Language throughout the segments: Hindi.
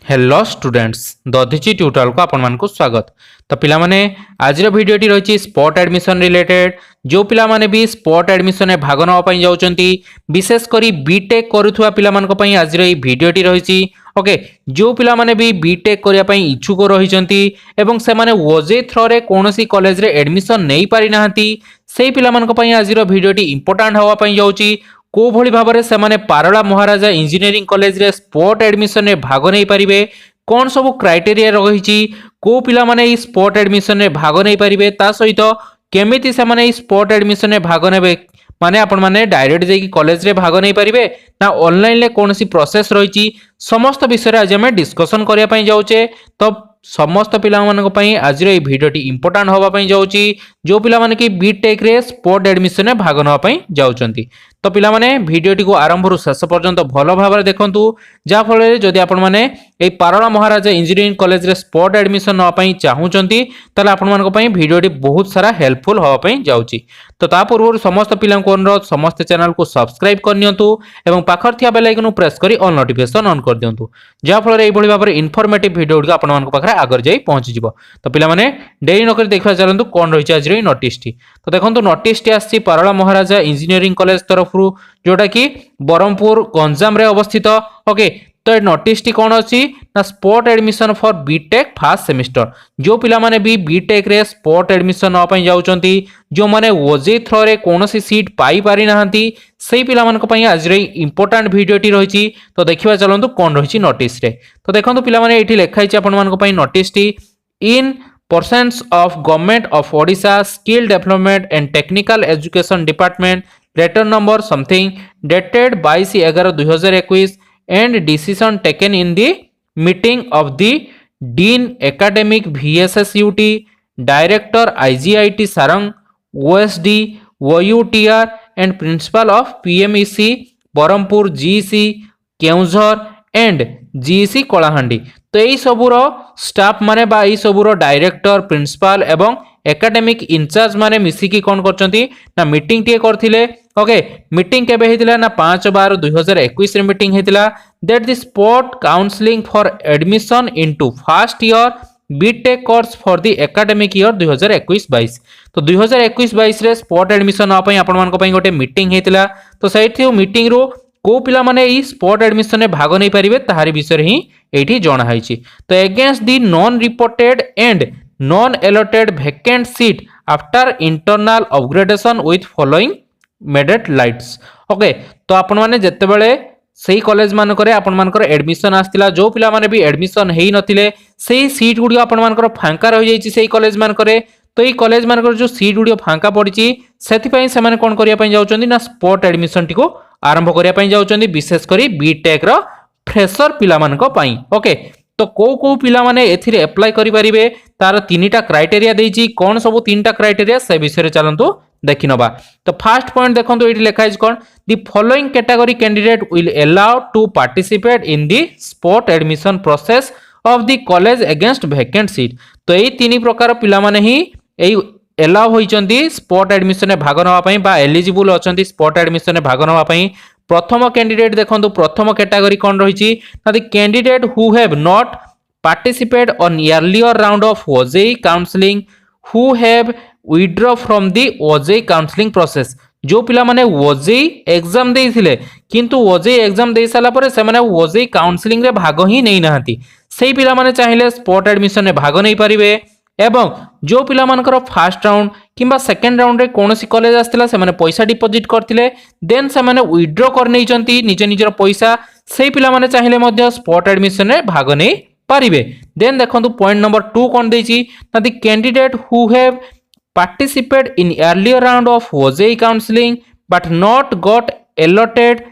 हेलो स्टूडेंट्स दधिची ट्यूटोरियल को आपण मानकु स्वागत। तो पिला माने आज भिडियोटी रही स्पॉट एडमिशन रिलेटेड जो पिला माने भी स्पॉट एडमिशन में भाग नवा पई जाउचंती विशेषकर बीटेक करूथुवा पिला मानक पई आज रे भिडियोटी रही। ओके जो पिला माने भी बीटेक करिया पई इच्छुक रहिचंती एवं से माने ओजे थ्रो रे कोनोसी कॉलेज रे एडमिशन नै पारि नाहंती सेही पिला मानक पई आज रो भिडियोटी इंपोर्टेंट हवा पई जाउची। को भली भाबरे से माने पारला महाराजा इंजीनियरिंग कॉलेज रे स्पॉट एडमिशन में भाग नै परिबे कौन सब क्राइटेरिया रही को पिला माने स्पॉट एडमिशन में भाग नै परिबे ता सहित केमिति से माने स्पॉट एडमिशन में भाग नेबे माने आपण माने डायरेक्ट जेकी कॉलेज रे भाग नै परिबे ना ऑनलाइन ले कोनसी प्रोसेस रही समस्त विषय आज हम डिस्कशन करिया पई जाउचे। तो समस्त पिला मानक पई आज रे भिडियोटी इंपोर्टेंट होबा पई जाउची जो पिला माने की बीटेक रे स्पॉट एडमिशन में भाग नवा पई जाउचंती। तो पिला माने भिडियोटी को आरंभ रु शेष पर्यंत भलो भाबरे देखंतु जा फल रे जदि आपण माने ए पारला महाराजा इंजीनियरिंग कॉलेज रे स्पॉट एडमिशन नवा पई चाहुचंती तले आपण मानक पई भिडियोटी बहुत सारा हेल्पफुल होबा पई जाउची। तो ता पूर्व समस्त पिला को अनुरोध समस्त चैनल को सब्सक्राइब करनियंतु एवं पाखर थिया बेल आइकन प्रेस करी ऑल नोटिफिकेशन ऑन कर दियंतु जा फल रे ए भली भाबरे इन्फॉर्मेटिव भिडियो को आपण मानक पाखरे आगर जाई पहुंची जिवो। तो पिला माने देरी न करी देखा चलंतु कोन रहिछ आज रे नोटिस टी। तो देखंतु नोटिस टी आसी पारला महाराजा इंजीनियरिंग कॉलेज तरफ रु जोटा की बरहमपुर गंजाम रे अवस्थित। ओके तो नोटिस टी कौन अच्छी ना spot admission for BTech first semester जो पिला माने भी बीटेक रे स्पॉट एडमिशन नवा पई जाउचंती जो माने ओजे थ्रो रे कोनोसी सीट पाई पारि नाहंती सेही पिला मानक पई आज रे इंपोर्टेंट भिडियोटी रहिची। तो देखिबा चलंतु कोन रहिची नोटिस रे। तो देखंतु पिला माने एठी लेखाइछि आपण मानक पई नोटिस टी in persons of government of Odisha skill development and technical education department letter number something dated 22/11/2021 and decision taken in the meeting of the dean academic VSSUT director IGIT Sarang OSD OUTR and principal of PMEC Barampur GC Keunzhar and GC Kolahandi। तो यही सबूर स्टाफ माने बा यही सबूर डायरेक्टर प्रिंसिपल एवं एकेडमिक इंचार्ज माने मिसिकी कोन करचंती ना मीटिंग टिए करथिले। ओके मीटिंग केबे हेतिला ना 5/12/2021 रे मीटिंग हेतिला that the spot counselling for admission into first year BTech course for the academic year 2021-22। तो 2021-22 रे स्पॉट एडमिशन आ पई आपण मान को पई गोटे मीटिंग हेतिला। तो सैठी मीटिंग रो को पिला माने ई स्पॉट एडमिशन में भाग नै परिबे ताहारी विषय ही एठी जणा हाइछि। तो against the non reported and non allotted vacant seat after internal upgradation with following merit lists. Okay तो आपण माने जत्ते बेले सही कॉलेज मानकर आपण मानकर एडमिशन आस्तिला जो पिला माने भी एडमिशन हेई नथिले सही सीट गुडी आपण मानकर फांका रहि जाईछि सही कॉलेज मानकर। तो ई कॉलेज मानकर जो सीट गुडी फांका पड़िछि सेति पई से माने कोन करिया पई जाउचंदी ना स्पॉट एडमिशन टिको आरंभ करिया पई जाउचंदी विशेष करी बीटेक रो फ्रेशर पिला मानक पई। ओके तो को पिला माने एथिरे अप्लाई करि परिबे तार तीनटा क्राइटेरिया देइछि कोन सब तीनटा क्राइटेरिया से विषय चलंतु देखि नबा। तो फर्स्ट पॉइंट देखंतु एठी लिखा इज कोन the following category candidate will allow to participate in the spot admission process of the college against vacant seat. तो एई तीन प्रकार पिला माने ही एई अलाउ होइचंदी स्पॉट एडमिशन में भाग नवा पई बा एलिजिबल अछंती स्पॉट एडमिशन में भाग नवा पई। प्रथम कैंडिडेट देखंतु प्रथम कैटेगरी कोन रहिछि ना the candidate who have not participate on earlier round of OJEE counselling who have withdraw from the OJEE counselling process जो पिला माने ओजेई एग्जाम देइथिले किंतु ओजेई एग्जाम देइ साला परे से माने ओजेई काउंसलिंग रे भाग ही नै नाहंती सेही पिला माने चाहिले स्पॉट एडमिशन में भाग नै परिबे। एवं जो पिला मानकर फर्स्ट राउंड किंबा सेकंड राउंड रे कोनोसी कॉलेज आस्तिला से माने पैसा डिपॉजिट करथिले देन से माने विथड्रॉ कर नैचंती निज निजर पैसा सेही पिला माने चाहिले मध्य स्पॉट एडमिशन रे भाग नै परिबे। देन देखंतु पॉइंट नंबर 2 कोन देछि ना the candidate who have participate in earlier round of OJEE counseling but not got allotted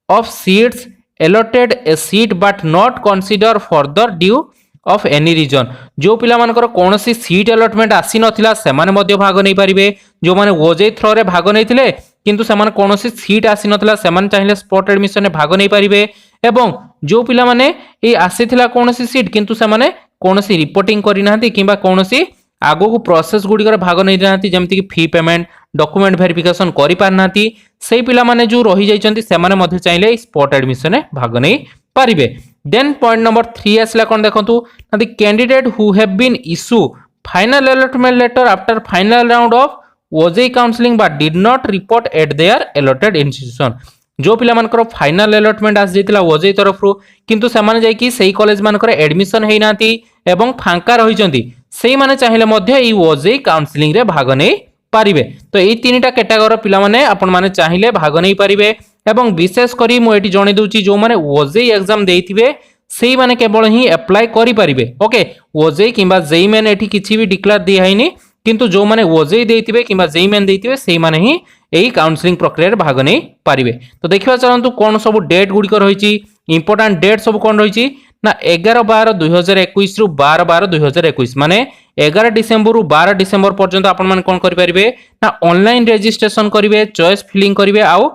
of seats allotted a seat but not consider further due of any reason जो पिला मानकर कोनोसी सीट अलॉटमेंट आसी नथिला से माने मध्य भाग नै परिबे जो माने ओजेई थ्रो रे भाग नैथिले किंतु से माने कोनोसी सीट आसी नथिला से माने चाहिले स्पॉट एडमिशन में भाग नै परिबे। एवं जो पिला माने ए आसीथिला कोनोसी सीट किंतु से माने कोनोसी रिपोर्टिंग करि नाहंती किंबा कोनोसी आगो को प्रोसेस गुडी भाग नहीं जाती जमती कि फी पेमेंट डॉक्यूमेंट वेरिफिकेशन करि पार नाती सेही पिला माने जो रही जाइचंती से माने मध्य चाहिले स्पॉट एडमिशन में भाग नहीं पारिबे। देन पॉइंट नंबर 3 आसला कोन देखंतु the candidate who have been issue final allotment letter after final round of OJEE counselling but did not report at their allotted institution जो पिला मानकर फाइनल अलॉटमेंट आस जाइतिला ओजेई तरफ रु किंतु समान जाई कि सेही कॉलेज मानकर एडमिशन हेई नांती एवं फांका रहिचंती सेही माने चाहिले मध्ये ई ओजेई काउंसलिंग रे भाग नै पारिबे। तो एई तीनटा कैटेगरी पिला माने आपण माने चाहिले भाग नै पारिबे एवं विशेष करी मु एटी जणे दउची जो माने ओजेई एग्जाम देइथिबे सेही माने केवल ही अप्लाई करि पारिबे। ओके ओजेई किबा जेई मेन एटी किछि भी डिक्लेयर दिया हैनी किंतु जो माने ओजेई देइथिबे किबा जेई मेन देइथिबे सेही माने ही एही काउंसलिंग प्रक्रिया रे भाग नै पारिबे। तो देखिबा चलंतु कोन सब डेट गुडी को रहिछि इंपोर्टेंट डेट सब कोन रहिछि ना 11/12/2021 रु 12/12/2021 माने 11 डिसेंबर रु 12 डिसेंबर पर्यंत आपण माने कोन करि परिबे ना ऑनलाइन रजिस्ट्रेशन करिवे चॉइस फिलिंग करिवे आउ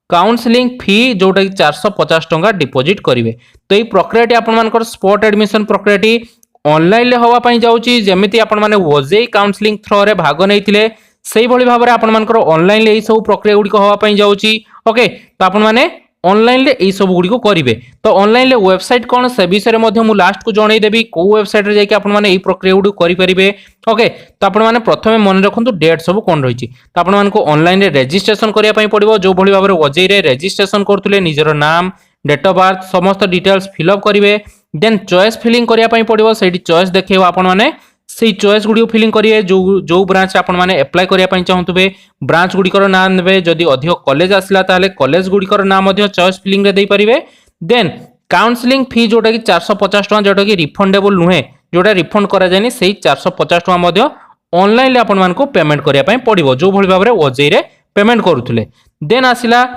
काउंसलिंग फी जोटा कि 450 टंका डिपॉजिट करिवे। तो एही प्रक्रियाटी आपण मानकर स्पॉट एडमिशन प्रक्रियाटी ऑनलाइन ले होवा पई जाउची जेमिति आपण माने ओजेई काउंसलिंग थ्रो रे भाग नैथिले सेही भली भाबरे आपण मानकर ऑनलाइन ले एही सब प्रक्रिया गुडी को होवा पई जाउची। ओके तो आपण माने ऑनलाइन ले एही सब गुडी को करिवे। तो ऑनलाइन ले वेबसाइट कोन से विषय रे मध्ये मु लास्ट को जणै देबी को वेबसाइट रे जाय कि आपण माने एही प्रक्रिया गुडी करि परिबे। ओके तो आपण माने प्रथमे मन रखंतु डेट सब कोन रहिछि तो आपण मानको ऑनलाइन रे रजिस्ट्रेशन करिया पई पड़िबो जो भली भाबरे ओजेई रे रजिस्ट्रेशन करथुले निजर नाम डेट ऑफ बर्थ समस्त डिटेल्स फिल अप करिवे देन चॉइस फिलिंग करिया पई पड़िबो सेठी चॉइस देखैबो आपण माने सेही चॉइस गुडी फिलिंग करिए जो ब्रांच आपण माने अप्लाई करिया पई चाहंतुबे ब्रांच गुडी कर नाम नेबे जदी अधिक कॉलेज आसला ताले कॉलेज गुडी कर नाम मध्ये चॉइस फिलिंग रे देई परिबे। देन काउंसलिंग फी जोटा कि 450 टका जोटा कि रिफंडेबल नुहे जोटा रिफंड करा जायनी सेही 450 टका मध्ये ऑनलाइन ले आपण मानको पेमेंट करिया पई पड़िबो जो भली भाबरे ओजेई रे पेमेंट करूथुले। देन आसिला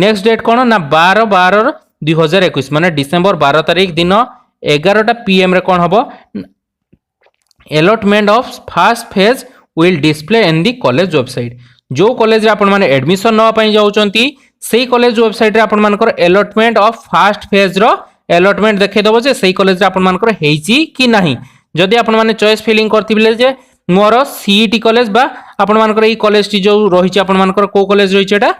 नेक्स्ट डेट कोन ना 12/12/2021 माने डिसेंबर 12 तारिख दिन 11टा पीएम रे कोन हबो allotment of first phase will display in the college website जो कॉलेज रे आपण माने एडमिशन नवा पई जाउचंती सेही कॉलेज वेबसाइट रे आपण मानकर अलॉटमेंट ऑफ फर्स्ट फेज रो अलॉटमेंट देखै दबो जे सेही कॉलेज रे आपण मानकर हेइची कि नाही। जदी आपण माने चॉइस फिलिंग करथिबले जे मोर सीईटी कॉलेज बा आपण मानकर ई कॉलेज टी जो रहिछि आपण मानकर को कॉलेज रहिछि एटा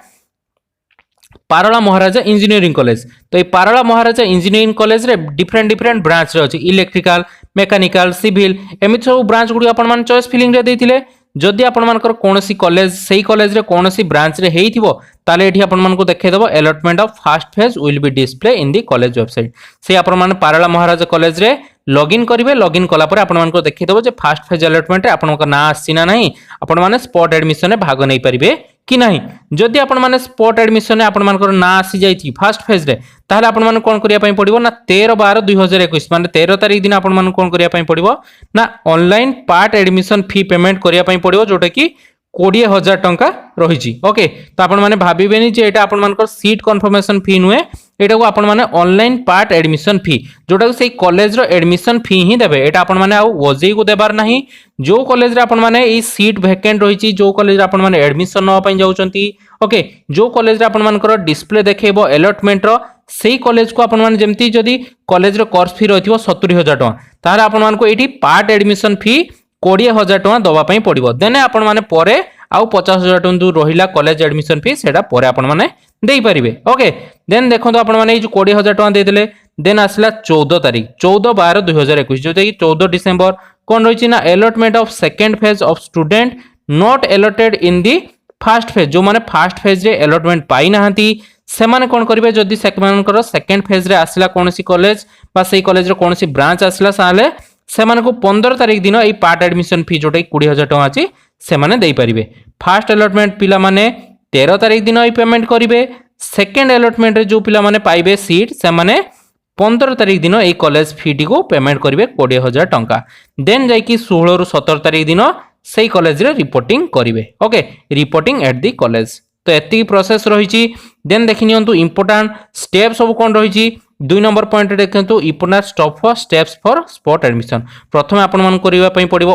पारला महाराजा इंजीनियरिंग कॉलेज। तो ये पारला महाराजा इंजीनियरिंग कॉलेज रे डिफरेंट ब्रांच रे अछि इलेक्ट्रिकल मेकानिकल सिविल एमित सब ब्रांच गुडी आपण मान चॉइस फिलिंग रे देथिले जदी आपण मानकर कोनोसी कॉलेज सेही कॉलेज रे कोनोसी ब्रांच रे हेइथिबो ताले एठी आपण मानको देखै दबो allotment of first phase will be display in the college website से आपण मान पारला महाराजा कॉलेज रे लॉगिन करिवे लॉगिन कला परे आपण मानको देखै दबो जे फर्स्ट फेज अलॉटमेंट रे आपनका ना आसी ना नाही आपण माने स्पॉट एडमिशन रे भाग नै परिबे कि नाही। जदि आपण माने स्पॉट एडमिशन रे आपण मानकर ना आसी जाईथि फर्स्ट फेज रे ताले आपण माने कोन करिया पई पड़िबो ना 13/12/2021 माने 13 तारिख दिन आपण माने कोन करिया पई पड़िबो ना online part admission fee payment करिया पई पड़िबो जोटा कि 20,000 टंका रहिछि। ओके तो आपण माने भाबिबेनी जे एटा आपण मानकर सीट कन्फर्मेशन फी नुहे एटा को आपण माने ऑनलाइन पार्ट एडमिशन फी जोटा कि सेही कॉलेज रो एडमिशन फी ही देबे एटा आपण माने आ ओजेई को देबार नाही। जो कॉलेज रे आपण माने ई सीट वैकेंट रहिछि जो कॉलेज रे आपण माने एडमिशन नवा पई जाउचंती ओके जो कॉलेज रे आपण मानकर डिस्प्ले देखैबो अलॉटमेंट रो सेही कॉलेज को आपण माने जेमती जदी कॉलेज रो कोर्स फी रहिथिबो 70,000 टका तारे आपण मानको एठी पार्ट एडमिशन फी 20,000 टका दवा पई पड़िबो देने आपण माने परे आउ 50,000 टका रहिला कॉलेज एडमिशन फी सेटा परे आपण माने देई परिबे। ओके देन देखंतु आपण माने जो 20,000 टका दे देले देन आसला 14 तारिख 14/12/2021 जोते कि 14 डिसेंबर कोन रहिछि ना allotment of second phase of student not allotted in the first phase जो माने फर्स्ट फेज रे अलॉटमेंट पाई नाहंती से माने कोन करिवे जदी सेकंड सेकंड फेज रे आसला कोनसी कॉलेज बा सेही कॉलेज रो कोनसी ब्रांच आसला साले से माने को 15 तारिख दिन ए पार्ट एडमिशन फी जोटे 20,000 टका अछि से माने देई परिबे। फर्स्ट अलॉटमेंट पिला माने 13 तारिख दिन ए पेमेंट करिवे सेकंड अलॉटमेंट रे जो पिला माने पाइबे सीट से माने 15 तारिख दिन ए कॉलेज फी टी को पेमेंट करिवे 20,000 टका देन जाई कि 16 रु 17 तारिख दिन सेही कॉलेज रे रिपोर्टिंग करिवे। Okay reporting at the college तो एति प्रोसेस रहिछि। देन देखिनियंतु इंपोर्टेंट स्टेप सब कोन रहिछि 2 नंबर पॉइंट देखंतु important steps for spot admission प्रथम आपण मान करिवा पई पड़िबो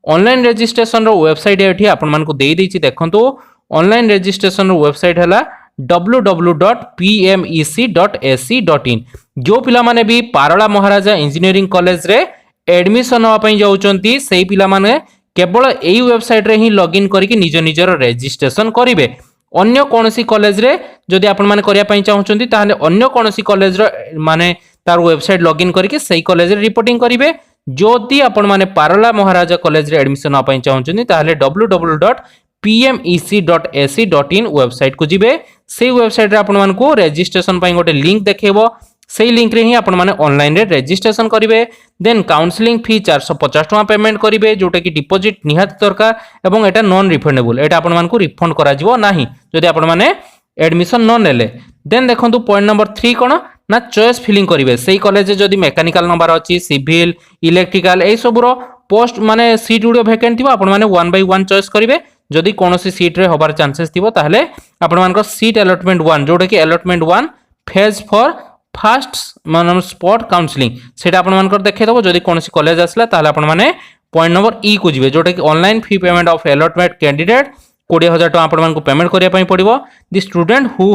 ऑनलाइन रजिस्ट्रेशन रो वेबसाइट एठी आपण मान को देई दैछि देखंतु ऑनलाइन रजिस्ट्रेशन रो वेबसाइट हला www.pmec.ac.in जो पिला माने भी पारला महाराजा इंजीनियरिंग कॉलेज रे एडमिशन होआ पई जाउचंती सेही पिला माने केवल एही वेबसाइट रे ही लॉगिन करिकि निज निजर रजिस्ट्रेशन करिवे अन्य कोनोसी कॉलेज रे जदि आपण माने करिया पई चाहुचंती ताहाले अन्य कोनोसी कॉलेज रो माने तार वेबसाइट लॉगिन करके सही कॉलेज रे रिपोर्टिंग करिवे जदि आपण माने पारला महाराजा कॉलेज रे एडमिशन पई चाहुचंती ताहाले www.pmec.ac.in वेबसाइट को जिवे से वेबसाइट रे आपण मानको रजिस्ट्रेशन पई गोटे लिंक देखेबो से लिंक रे ही आपण माने ऑनलाइन रे रजिस्ट्रेशन करिवे देन काउंसलिंग फी 450 टका पेमेंट करिवे जोटा कि डिपॉजिट निहात दरकार एवं एटा नॉन रिफंडेबल एटा आपण मानको रिफंड करा जिवो नाही जदि आपण माने एडमिशन न नेले देन देखंतु पॉइंट नंबर 3 कोन ना चॉइस फिलिंग करिवे सेही कॉलेज जदि मैकेनिकल नंबर अछि सिविल इलेक्ट्रिकल ए सबरो पोस्ट माने सीट गुडियो वैकेंट थिबो आपण माने 1 बाय 1 चॉइस करिवे जदि कोनोसी सीट रे होबार चांसेस थिबो ताहले आपण मानको सीट अलॉटमेंट 1 जोटा कि अलॉटमेंट 1 फेज फॉर फास्ट मानम स्पॉट काउंसलिंग सेटा आपण मानकर देखे दबो जदि कोनोसी कॉलेज आसला ताहले आपण माने पॉइंट नंबर ई को जिवे जोटा कि online fee payment of allotment candidate 20000 टका आपण मानको पेमेंट करिया पई पड़िबो the student who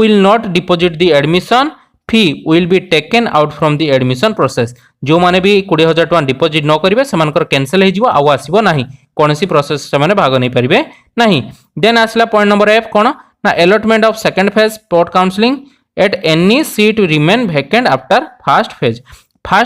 will not deposit the admission fee will be taken out from the admission process जो माने भी 20000 टका डिपॉजिट न करिवे सेमानकर कैंसिल हे जिवो आउ आसीबो नाही कोनोसी प्रोसेस से माने भाग नै परिबे नाही देन आसला पॉइंट नंबर एफ कोन ना allotment of second phase spot counselling at any seat remain vacant after first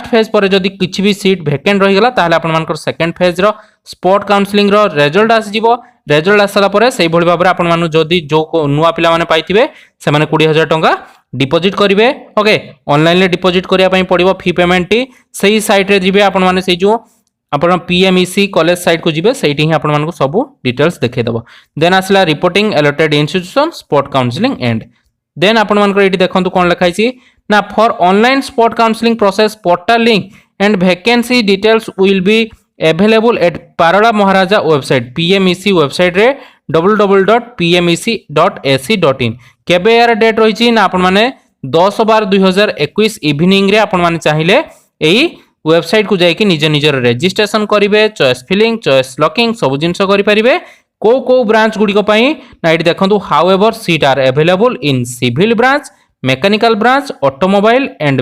phase पर जदि किछि भी सीट वैकेंट रही गला ताहले आपण मानकर सेकंड फेज रो स्पॉट काउंसलिंग रो रिजल्ट आसी जिवो रिजल्ट आसला परे सही भली भाबरे आपण मानु जदि जो नुवा पिला माने पाइथिबे से माने 20000 टका डिपॉजिट करिवे ओके ऑनलाइन ले डिपॉजिट करिया पई पड़िबो फी पेमेंट टी सही साइट रे जिवे आपण माने सही जो आपण पीएमईसी कॉलेज साइट को जिवे सहीटी ही आपण मानको सब डिटेल्स देखे दबो देन आसला reporting allotted institution spot counselling and then आपण मानकर एटी देखंतु कोन लिखाई छी ना for online spot counselling process portal link and vacancy details will be available at Parala Maharaja website PMEC website रे www.pmec.ac.in केबे यार डेट रही छी ना आपण माने 10/12/2021 इवनिंग रे आपण माने चाहिए एई वेबसाइट को जाई कि निज निजर रजिस्ट्रेशन करिवे चॉइस फिलिंग चॉइस लॉकिंग सब जिंस करि परिबे को ब्रांच गुडी को पई ना एटी देखंतु however seat are available in civil branch mechanical branch automobile and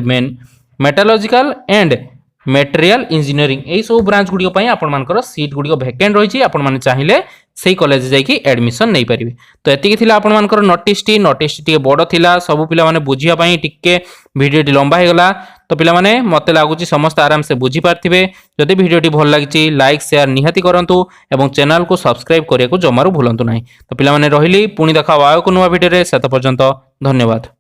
metallurgical and material engineering ए सब ब्रांच गुडी को पई आपण मानकर सीट गुडी को वैकेंट रही छी आपण माने चाहिए सेही कॉलेज जाई कि एडमिशन नै परिबे तो एतिकी थिला आपण मानकर नोटिस टी बड़ थिला सब पिला माने बुझिया पई टिके वीडियो टी लंबा हे गला तो पिला माने मते लागुची समस्त आराम से बुझी पारथिबे जदि वीडियो टी भल लागिची लाइक शेयर निहाती करंतु एवं चैनल को सब्सक्राइब करिया को जमारू भूलंतु नाही तो पिला माने रहिली पुनी देखा आयो को नुवा वीडियो रे सेत पर्यंत धन्यवाद।